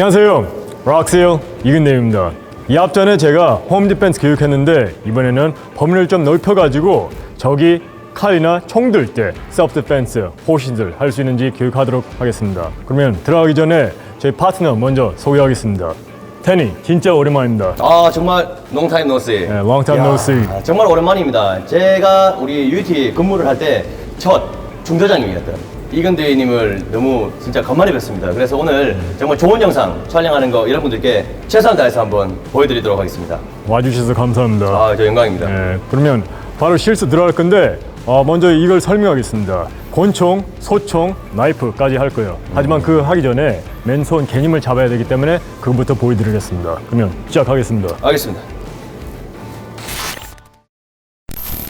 안녕하세요. 락스힐 이근대입니다. 이 앞전에 제가 홈 디펜스 교육했는데 이번에는 범위를 좀 넓혀가지고 저기 칼이나 총 들 때 셀프 디펜스 호신들 할 수 있는지 교육하도록 하겠습니다. 그러면 들어가기 전에 저희 파트너 먼저 소개하겠습니다. 테니, 진짜 오랜만입니다. 아 정말 long time no see. 네, long time no see. 정말 오랜만입니다. 제가 우리 UT 근무를 할 때 첫 중대장님이었던 이근대님을 너무 진짜 간만에 뵀습니다. 그래서 오늘 정말 좋은 영상 촬영하는 거 여러분들께 최선을 다해서 한번 보여드리도록 하겠습니다. 와주셔서 감사합니다. 아, 저 영광입니다. 네, 그러면 바로 실수 들어갈 건데 먼저 이걸 설명하겠습니다. 권총, 소총, 나이프까지 할 거예요. 하지만 그 하기 전에 맨손 개념을 잡아야 되기 때문에 그것부터 보여드리겠습니다. 그러면 시작하겠습니다. 알겠습니다.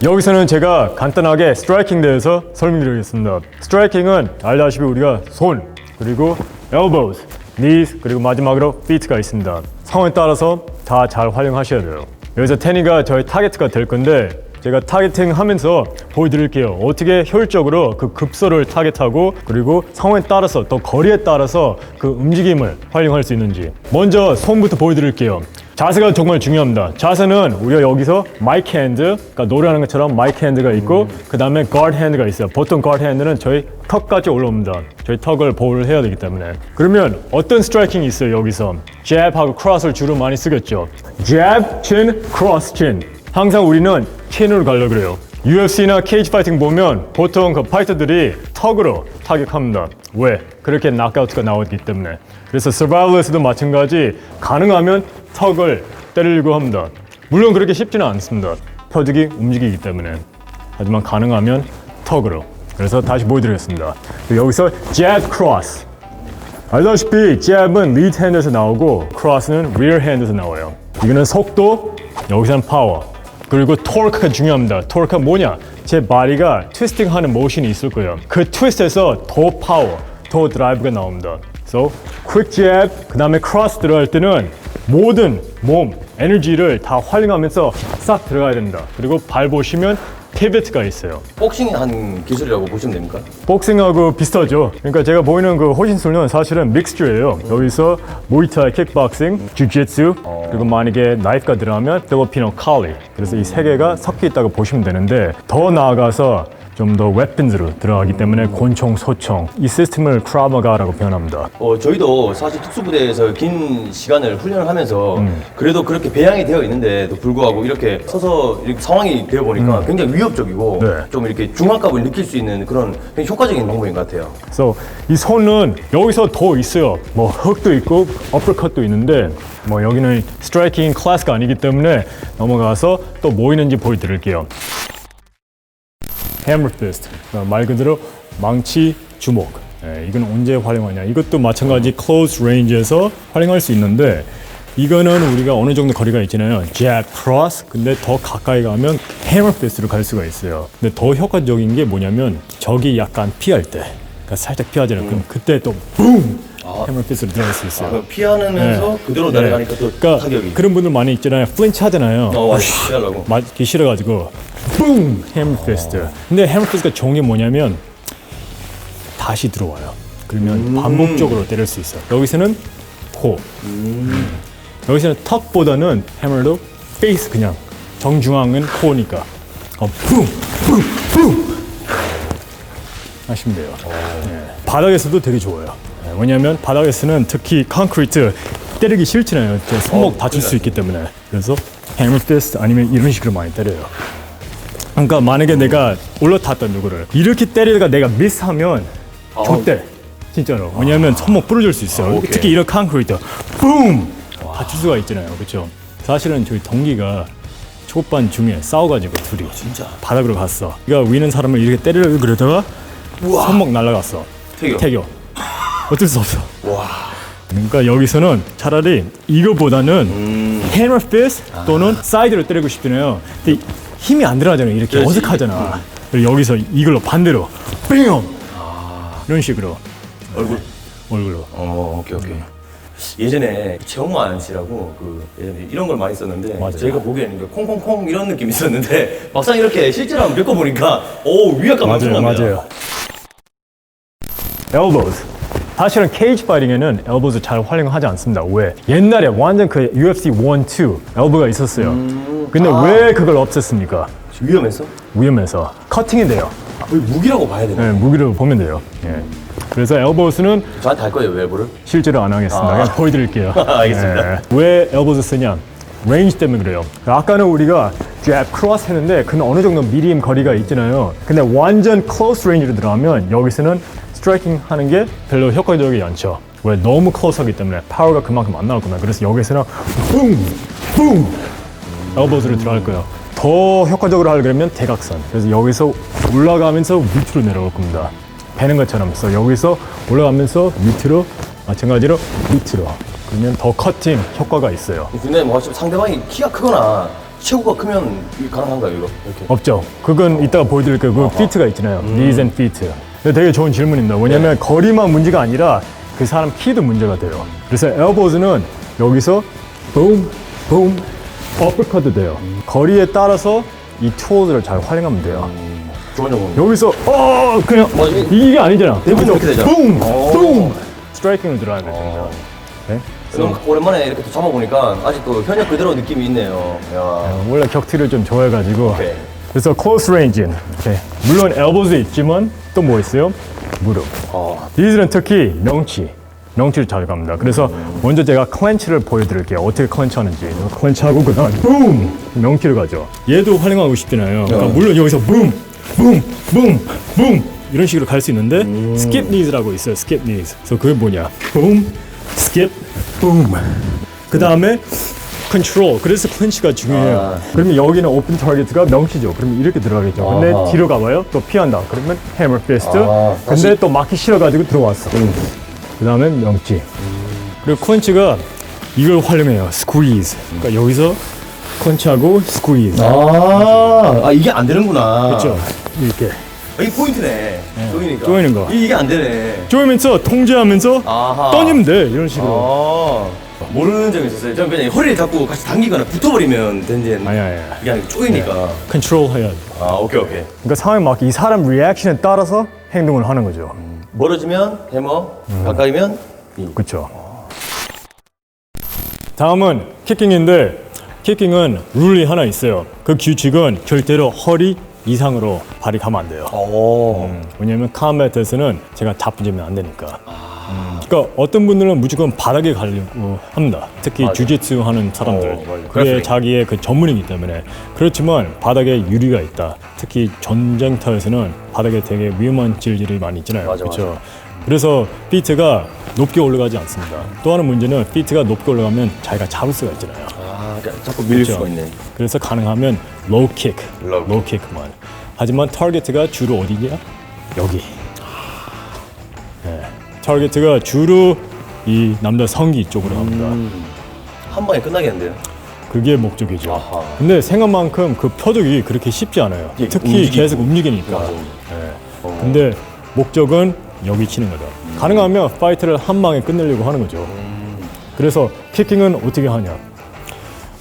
여기서는 제가 간단하게 스트라이킹 대해서 설명드리겠습니다. 스트라이킹은 알다시피 우리가 손, 그리고 elbows, knees, 그리고 마지막으로 feet가 있습니다. 상황에 따라서 다 잘 활용하셔야 돼요. 여기서 테니가 저희 타겟가 될 건데 제가 타겟팅 하면서 보여드릴게요. 어떻게 효율적으로 그 급소를 타겟하고 그리고 상황에 따라서 또 거리에 따라서 그 움직임을 활용할 수 있는지. 먼저 손부터 보여드릴게요. 자세가 정말 중요합니다. 자세는 우리가 여기서 마이크 핸드, 그러니까 노래하는 것처럼 마이크 핸드가 있고 그 다음에 가드 핸드가 있어요. 보통 가드 핸드는 저희 턱까지 올라옵니다. 저희 턱을 보호를 해야 되기 때문에. 그러면 어떤 스트라이킹이 있어요 여기서? jab하고 cross를 주로 많이 쓰겠죠. jab, chin, cross, chin. 항상 우리는 chin으로 가려고 그래요. UFC나 케이지 파이팅 보면 보통 그 파이터들이 턱으로 타격합니다. 왜? 그렇게 낙아웃가 나오기 때문에. 그래서 서바이벌에서도 마찬가지 가능하면 턱을 때리려고 합니다. 물론 그렇게 쉽지는 않습니다. 표적이 움직이기 때문에. 하지만 가능하면 턱으로. 그래서 다시 보여드리겠습니다. 여기서 jab, cross. 알다시피 jab은 lead hand에서 나오고 cross는 rear hand에서 나와요. 이거는 속도, 여기서는 파워. 그리고 토크가 중요합니다. 토크가 뭐냐? 제 바디가 트위스팅하는 모션이 있을 거예요. 그 트위스트에서 더 파워, 더 드라이브가 나옵니다. So, quick jab, 그 다음에 cross 들어갈 때는 모든 몸, 에너지를 다 활용하면서 싹 들어가야 됩니다. 그리고 발 보시면 피벗가 있어요. 복싱 한 기술이라고 보시면 됩니까? 복싱하고 비슷하죠. 그러니까 제가 보이는 그 호신술은 사실은 믹스처예요. 여기서 무이타이, 킥박싱, 주짓수, 그리고 만약에 나이프가 들어가면 필리핀어 칼리. 그래서 이 세 개가 섞여 있다고 보시면 되는데 더 나아가서 좀 더 웨폰으로 들어가기 때문에 권총, 소총 이 시스템을 크라마가라고 표현합니다. 저희도 사실 특수부대에서 긴 시간을 훈련을 하면서 그래도 그렇게 배양이 되어 있는데도 불구하고 이렇게 서서 이렇게 상황이 되어 보니까 굉장히 위협적이고 네. 좀 이렇게 중압감을 느낄 수 있는 그런 굉장히 효과적인 방법인 것 같아요. 그래서 이 손은 여기서 더 있어요. 뭐 훅도 있고 어퍼컷도 있는데 뭐 여기는 스트라이킹 클래스가 아니기 때문에 넘어가서 또 뭐 있는지 보여드릴게요. 해머 피스트, 말 그대로 망치 주먹. 이건 언제 활용하냐? 이것도 마찬가지 close range에서 활용할 수 있는데 이거는 우리가 어느 정도 거리가 있잖아요. jab, cross. 근데 더 가까이 가면 해머 피스트로 갈 수가 있어요. 근데 더 효과적인 게 뭐냐면 저기 약간 피할 때, 그러니까 살짝 피하잖아요. 그럼 그때 또 붐! 해머 피스트로 들어갈 수 있어요. 피하면서 그대로 날아가니까 또 그러니까 타격이. 그런 분들 많이 있잖아요. 플린치 하잖아요. 피하려고. 맞기 싫어가지고 뿡! 해머 피스트. 근데 해머 피스트가 좋은 게 뭐냐면 다시 들어와요. 그러면 반복적으로 때릴 수 있어요. 여기서는 코. 여기서는 턱보다는 해머도 페이스 그냥 정중앙은 코니까 뿡! 뿡! 뿡! 하시면 돼요. 바닥에서도 되게 좋아요. 왜냐하면 바닥에서는 특히 콘크리트 때리기 싫잖아요. 제 손목 다칠 수 있기 때문에. 그래서 해머 피스트 아니면 이런 식으로 많이 때려요. 그러니까 만약에 내가 올라탔다 누구를 이렇게 때리다가 내가 미스하면 좆대 진짜로. 왜냐하면 손목 부러질 수 있어요. 특히 이런 콘크리트 붐! 다칠 수가 있잖아요. 그렇죠? 사실은 저희 동기가 초반 중에 싸워가지고 둘이 진짜? 바닥으로 갔어. 그러니까 위는 사람을 이렇게 때리려고 그러다가 손목 날아갔어. 태교. 어쩔 수 없어. 와. 그러니까 여기서는 차라리 이거보다는 해머 피스트 또는 사이드로 때리고 싶잖아요. 근데 힘이 안 들어가잖아요. 이렇게 그렇지. 어색하잖아. 그리고 여기서 이걸로 반대로 뺑! 이런 식으로 얼굴로. 오케이. 예전에 최홍만 씨라고 예전에 이런 걸 많이 썼는데 맞아요. 제가 보기에는 콩콩콩 이런 느낌이 있었는데 막상 이렇게 실제로 한번 겪어보니까 위압감 엄청납니다. 맞아요. elbows. 사실은 케이지 파이팅에는 엘보즈 잘 활용하지 않습니다. 왜? 옛날에 완전 그 UFC 1, 2 엘보가 있었어요. 근데 왜 그걸 없앴습니까? 위험했어? 위험해서 커팅이 돼요. 거의 무기라고 봐야 되나? 네, 무기로 보면 돼요. 예. 그래서 엘보스는 저한테 할 거예요, 웰브를? 실제로 안 하겠습니다. 그냥 보여드릴게요. 알겠습니다. 예. 왜 엘보스 쓰냐? 레인지 때문에 그래요. 아까는 우리가 잽, 크로스 했는데 그는 어느 정도 미디엄 거리가 있잖아요. 근데 완전 클로스 레인지로 들어가면 여기서는 스트라이킹 하는 게 별로 효과적이지 않죠. 왜? 너무 클로스하기 때문에 파워가 그만큼 안 나올 겁니다. 그래서 여기서는 붐! 붐! 엘보스를 들어갈 거예요. 더 효과적으로 하려면 대각선. 그래서 여기서 올라가면서 밑으로 내려올 겁니다. 배는 것처럼. 그래서 여기서 올라가면서 밑으로, 마찬가지로 밑으로. 그러면 더 커팅 효과가 있어요. 근데 뭐 상대방이 키가 크거나 체구가 크면 이게 가능한가요, 이거? 이렇게. 없죠. 그건 이따가 보여드릴 거예요. 그 피트가 있잖아요. knees and feet. 근데 되게 좋은 질문입니다. 왜냐면 거리만 문제가 아니라 그 사람 키도 문제가 돼요. 그래서 엘보즈는 여기서 붐, 붐, 어퍼컷도 돼요. 거리에 따라서 이 툴들을 잘 활용하면 돼요. 좋은 정보. 여기서 그냥 이게 아니잖아. 대부분 이렇게 되잖아. 붐, 붐. 스트라이킹을 들어가야 돼요. 네? 그럼 오랜만에 이렇게 또 잡아보니까 아직도 현역 그대로 느낌이 있네요. 야. 원래 격투를 좀 좋아해가지고 오케이. 그래서 close range 이렇게. 물론 엘보도 있지만 또 뭐 있어요? 무릎. 디즈는 특히 명치를 잘 갑니다. 그래서 먼저 제가 클렌치를 보여드릴게요. 어떻게 클렌치 하는지. 클렌치하고 그 다음에 붐! 명치를 가죠. 얘도 활용하고 싶잖아요. 그러니까 물론 여기서 붐! 붐! 붐! 붐! 이런 식으로 갈 수 있는데 skip knees라고 있어요. skip knees. 그래서 그게 뭐냐? 붐! skip! 붐! 그 다음에 컨트롤. 그래서 클렌치가 중요해요. 그러면 여기는 오픈 타겟가 명치죠. 그러면 이렇게 들어가겠죠. 근데 뒤로 가봐요. 또 피한다. 그러면 해머 피스트. 근데 또 막기 싫어가지고 들어왔어. 그 다음에 명치. 그리고 클렌치가 이걸 활용해요. 스퀴즈. 그러니까 여기서 클렌치하고 스퀴즈. 이게 안 되는구나. 그렇죠. 이렇게 이게 포인트네. 조이니까. 조이는 거. 이게 안 되네. 조이면서 통제하면서 아하. 떠니면 돼. 이런 식으로. 모르는 점이 있었어요. 저는 그냥 허리를 잡고 같이 당기거나 붙어버리면 되는데 아니야. 이게 아니고 쪼이니까. 컨트롤 해야 돼. 오케이. 그러니까 상황에 맞게 이 사람 리액션에 따라서 행동을 하는 거죠. 멀어지면 해머, 가까이면 그렇죠. 다음은 키킹인데 키킹은 룰이 하나 있어요. 그 규칙은 절대로 허리 이상으로 발이 가면 안 돼요. 왜냐면 컴뱃에서는 제가 자쁘지면 안 되니까. 그러니까 어떤 분들은 무조건 바닥에 가려고 합니다. 특히 주짓수 하는 사람들. 그게 그래프링. 자기의 그 전문이기 때문에. 그렇지만 바닥에 유리가 있다. 특히 전쟁터에서는 바닥에 되게 위험한 질질이 많이 있잖아요. 맞아. 그래서 피트가 높게 올라가지 않습니다. 또 하나 문제는 피트가 높게 올라가면 자기가 잡을 수가 있잖아요. 그러니까 자꾸 밀릴 그렇죠. 수가 있네. 그래서 가능하면 로우 킥, 로우 로우 킥만. 하지만 타겟가 주로 어디냐? 여기. 네. 타겟가 주로 이 남자 성기 쪽으로 갑니다. 한 방에 끝나겠는데요? 그게 목적이죠. 아하. 근데 생각만큼 그 표적이 그렇게 쉽지 않아요. 예, 특히 움직이고. 계속 움직이니까. 맞아. 네. 근데 목적은 여기 치는 거죠. 가능하면 파이트를 한 방에 끝내려고 하는 거죠. 그래서 키킹은 어떻게 하냐?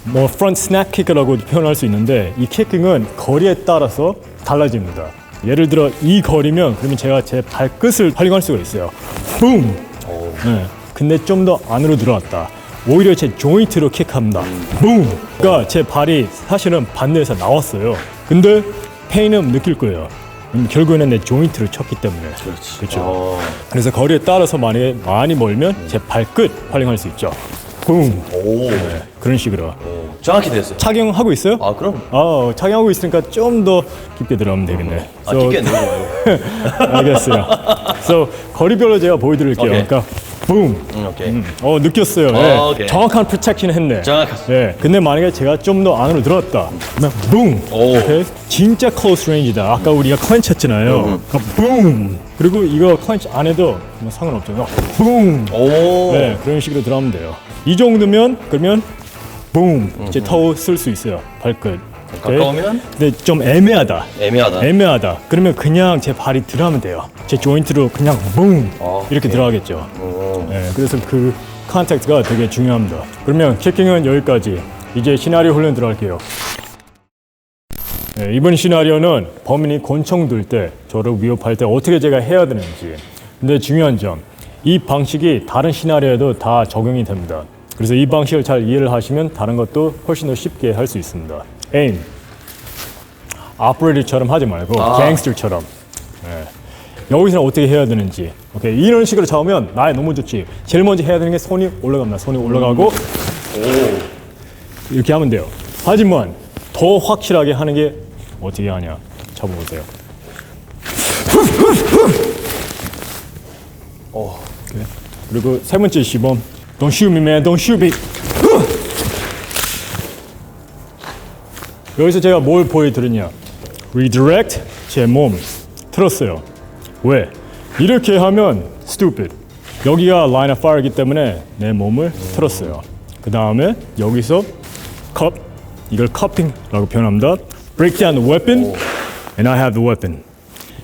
뭐 프론트 스냅 킥이라고도 표현할 수 있는데 이 키킹은 거리에 따라서 달라집니다. 예를 들어 이 거리면 그러면 제가 제 발끝을 활용할 수가 있어요. 붐! 네. 근데 좀 더 안으로 들어왔다. 오히려 제 조인트로 킥합니다. 붐! 그러니까 제 발이 사실은 반대에서 나왔어요. 근데 페인은 느낄 거예요. 결국에는 내 조인트를 쳤기 때문에. 그렇죠. 그래서 거리에 따라서 만약에 많이 멀면 제 발끝 활용할 수 있죠. 붐! 네. 그런 식으로. 정확히 됐어요. 착용하고 있어요? 그럼. 착용하고 있으니까 좀 더 깊게 들어가면 되겠네. 깊게 넣어요. 알겠어요. So, 거리별로 제가 보여드릴게요. 오케이. 그러니까 붐. 오케이. 느꼈어요. 네. 오케이. 정확한 프로텍션 했네. 정확했어. 네. 근데 만약에 제가 좀 더 안으로 들어왔다. 그러면 붐. 오케이. 진짜 클로스 레인지다. 아까 우리가 클렌치 했잖아요. 그러니까 붐. 그리고 이거 클렌치 안 해도 뭐 상관없죠. 붐. 네, 그런 식으로 들어가면 돼요. 이 정도면 그러면 붐. 이제 터우 쓸 수 있어요. 발끝. 오케이? 가까우면? 근데 좀 애매하다. 애매하다. 그러면 그냥 제 발이 들어가면 돼요. 제 조인트로 그냥 붐 이렇게 들어가겠죠. 네, 그래서 그 컨택트가 되게 중요합니다. 그러면 키킹은 여기까지. 이제 시나리오 훈련 들어갈게요. 네, 이번 시나리오는 범인이 권총 들 때, 저를 위협할 때 어떻게 제가 해야 되는지. 근데 중요한 점, 이 방식이 다른 시나리오에도 다 적용이 됩니다. 그래서 이 방식을 잘 이해를 하시면 다른 것도 훨씬 더 쉽게 할 수 있습니다. aim. operator처럼 하지 말고 gangster처럼. 네. 여기서는 어떻게 해야 되는지. 오케이. 이런 식으로 잡으면 나에 너무 좋지. 제일 먼저 해야 되는 게 손이 올라갑니다. 손이 올라가고 이렇게 하면 돼요. 하지만 더 확실하게 하는 게 어떻게 하냐. 잡아보세요. 오케이. 그리고 세 번째 시범. Don't shoot me, man. Don't shoot me. 여기서 제가 뭘 보여드렸냐. redirect 제 몸 틀었어요. 왜? 이렇게 하면 stupid. 여기가 line of fire이기 때문에 내 몸을 틀었어요. 그 다음에 여기서 cup, 이걸 cupping라고 표현합니다. break down the weapon and I have the weapon.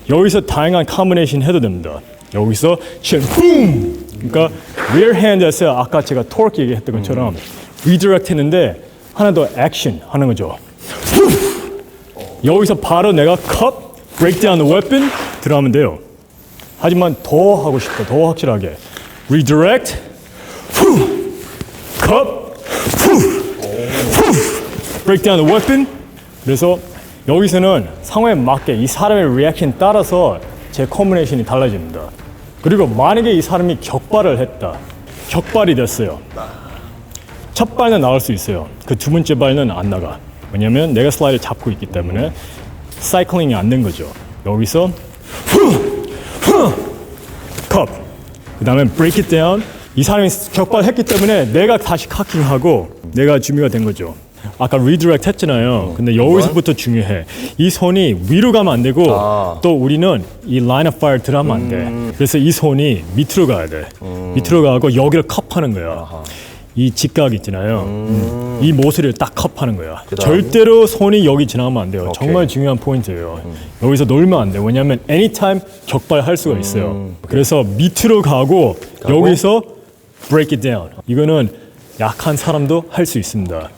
여기서 다양한 combination 해도 됩니다. 여기서 chen boom. 그러니까 rear hand에서 아까 제가 torque 얘기했던 것처럼 redirect 했는데 하나 더 action 하는 거죠. 여기서 바로 내가 cup, break down the weapon 들어가면 돼요. 하지만 더 하고 싶다. 더 확실하게. redirect, cup, break down the weapon. 그래서 여기서는 상황에 맞게 이 사람의 리액션 따라서 제 커뮤니케이션이 달라집니다. 그리고 만약에 이 사람이 격발을 했다. 격발이 됐어요. 첫 발은 나갈 수 있어요. 그 두 번째 발은 안 나가. 왜냐면 내가 슬라이드를 잡고 있기 때문에 사이클링이 안 된 거죠. 여기서 컵. 그 다음에 break it down. 이 사람이 격발했기 때문에 내가 다시 카킹하고 내가 준비가 된 거죠. 아까 redirect 했잖아요. 근데 여기서부터 중요해. 이 손이 위로 가면 안 되고 또 우리는 이 line of fire 들어가면 안 돼. 그래서 이 손이 밑으로 가야 돼. 밑으로 가고 여기를 컵하는 거야. 이 직각 있잖아요. 이 모서리를 딱 컵하는 거야. 절대로 손이 여기 지나가면 안 돼요. 정말 중요한 포인트예요. 여기서 놀면 안 돼. 왜냐하면 anytime 격발할 수가 있어요. 그래서 밑으로 가고 여기서 break it down. 이거는 약한 사람도 할 수 있습니다.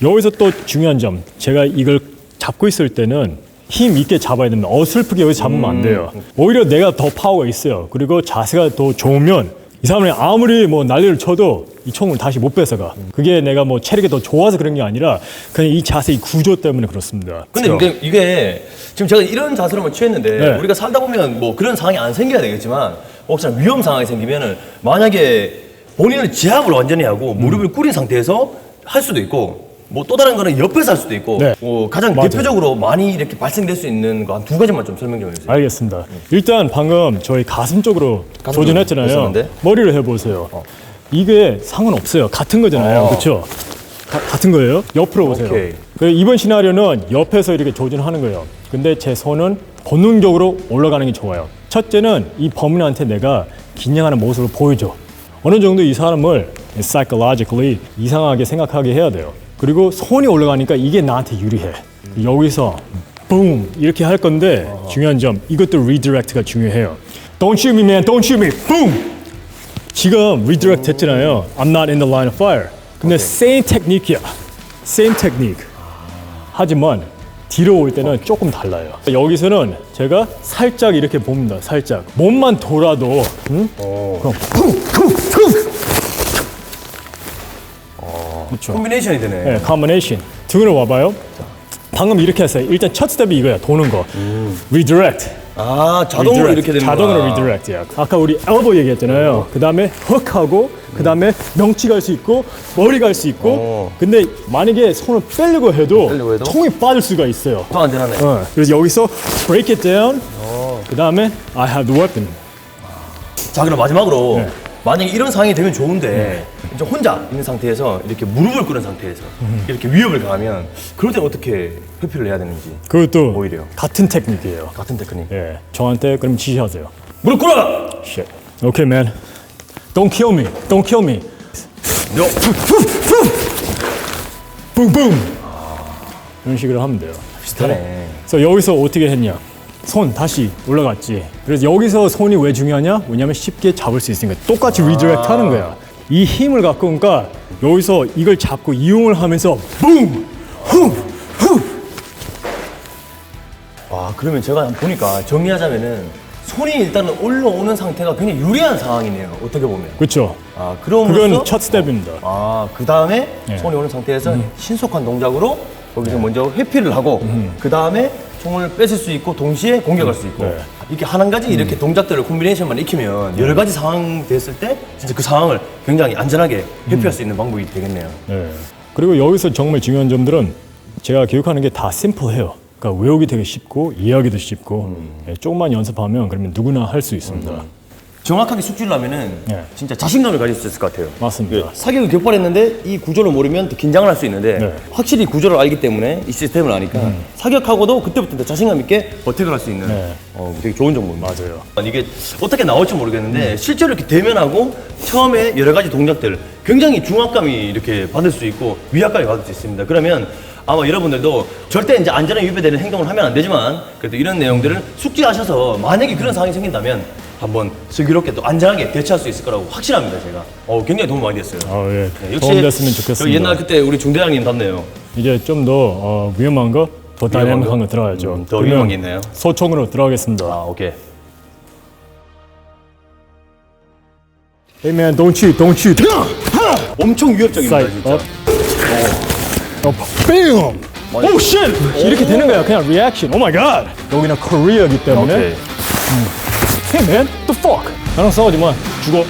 여기서 또 중요한 점, 제가 이걸 잡고 있을 때는 힘 있게 잡아야 됩니다. 어설프게 여기서 잡으면 안 돼요. 오히려 내가 더 파워가 있어요. 그리고 자세가 더 좋으면 이 사람이 아무리 뭐 난리를 쳐도 이 총을 다시 못 뺏어가. 그게 내가 뭐 체력이 더 좋아서 그런 게 아니라 그냥 이 자세, 이 구조 때문에 그렇습니다. 근데 이게 지금 제가 이런 자세로만 취했는데 네. 우리가 살다 보면 뭐 그런 상황이 안 생겨야 되겠지만 혹시나 위험 상황이 생기면은 만약에 본인은 지압을 완전히 하고 무릎을 꿇인 상태에서 할 수도 있고 뭐 또 다른 거는 옆에서 할 수도 있고 네. 가장 맞아요. 대표적으로 많이 이렇게 발생될 수 있는 거 한 두 가지만 좀 설명 좀 해주세요. 알겠습니다. 일단 방금 저희 가슴 쪽으로 가슴 조준했잖아요. 했었는데? 머리를 해보세요. 이게 상관없어요. 같은 거잖아요. 그렇죠? 같은 거예요. 옆으로 보세요. 오케이. 이번 시나리오는 옆에서 이렇게 조준하는 거예요. 근데 제 손은 본능적으로 올라가는 게 좋아요. 첫째는 이 범인한테 내가 긴장하는 모습을 보여줘. 어느 정도 이 사람을 psychologically 이상하게 생각하게 해야 돼요. 그리고 손이 올라가니까 이게 나한테 유리해. 여기서 boom 이렇게 할 건데 중요한 점, 이것도 redirect가 중요해요. Don't shoot me, man. Don't shoot me. Boom. 지금 redirect 했잖아요. I'm not in the line of fire. 근데 same technique이야. same technique. 하지만 뒤로 올 때는 조금 달라요. 여기서는 제가 살짝 이렇게 봅니다. 살짝. 몸만 돌아도 그럼 그렇죠. 콤비네이션이 되네. 네, combination. 등으로 와봐요. 방금 이렇게 했어요. 일단 첫 스텝이 이거야. 도는 거. redirect. 자동으로 이렇게 되는 거야. 자동으로 redirect야. 아까 우리 elbow 얘기했잖아요. 그 다음에 훅하고, 그 다음에 명치 갈 수 있고, 머리 갈 수 있고. 근데 만약에 손을 빼려고 해도 총이 빠질 수가 있어요. 더 안전하네. 그래서 여기서 break it down. 그 다음에 I have the weapon. 자, 그럼 마지막으로 네. 만약에 이런 상황이 되면 좋은데 이제 혼자 있는 상태에서 이렇게 무릎을 꿇은 상태에서 이렇게 위협을 가하면 그럴 때는 어떻게 회피를 해야 되는지 그것도 오히려. 같은 테크닉이에요. 같은 테크닉. 예, 저한테 그럼 지시하세요. 무릎 꿇어! Shit. Okay, man. Don't kill me. Don't kill me. Boom, boom. 이런 식으로 하면 돼요. 비슷하네. 그래서 여기서 어떻게 했냐? 손 다시 올라갔지. 그래서 여기서 손이 왜 중요하냐? 왜냐면 쉽게 잡을 수 있으니까 똑같이 리디렉트 하는 거야. 이 힘을 갖고 오니까 여기서 이걸 잡고 이용을 하면서 붐! 후! 후! 와, 그러면 제가 보니까 정리하자면은 손이 일단은 올라오는 상태가 굉장히 유리한 상황이네요. 어떻게 보면. 그렇죠. 아, 그럼으로써 그건 첫 스텝입니다. 아, 그 다음에 네. 손이 오는 상태에서 신속한 동작으로 거기서 먼저 회피를 하고 그 다음에 총을 뺏을 수 있고 동시에 공격할 수 있고 네. 이렇게 한 가지 이렇게 동작들을 콤비네이션만 익히면 여러 가지 상황 됐을 때 진짜 그 상황을 굉장히 안전하게 회피할 수 있는 방법이 되겠네요. 네. 그리고 여기서 정말 중요한 점들은 제가 기억하는 게 다 심플해요. 그러니까 외우기 되게 쉽고 이해하기도 쉽고 예, 조금만 연습하면 그러면 누구나 할 수 있습니다. 정확하게 숙지를 하면은 네. 진짜 자신감을 가질 수 있을 것 같아요. 맞습니다. 사격을 격발했는데 이 구조를 모르면 더 긴장을 할 수 있는데 네. 확실히 구조를 알기 때문에 이 시스템을 아니까 사격하고도 그때부터 더 자신감 있게 버택을 할 수 있는 네. 되게 좋은 정보입니다. 맞아요. 이게 어떻게 나올지 모르겠는데 실제로 이렇게 대면하고 처음에 여러 가지 동작들 굉장히 중압감이 이렇게 받을 수 있고 위압감이 받을 수 있습니다. 그러면 아마 여러분들도 절대 이제 안전에 위배되는 행동을 하면 안 되지만 그래도 이런 내용들을 숙지하셔서 만약에 그런 상황이 생긴다면 한번 슬기롭게 또 안전하게 대처할 수 있을 거라고 확실합니다. 제가 굉장히 도움 많이 됐어요. 아, 예. 네, 도움 됐으면 좋겠습니다. 저 옛날 그때 우리 중대장님 답네요. 이제 좀 더 위험한 거, 더 다이나믹한 거 들어가야죠. 더 그러면 위험한 게 있나요? 소총으로 들어가겠습니다. 아, 오케이. Hey man, don't cheat, don't cheat. 엄청 위협적입니다, Sight 진짜. up. BAM! Oh shit! 이렇게 되는 거야, 그냥 reaction. Oh my god! 여기는 코리아이기 때문에. 오케이. Hey man, the fuck? 나랑 싸우지 마. 죽어.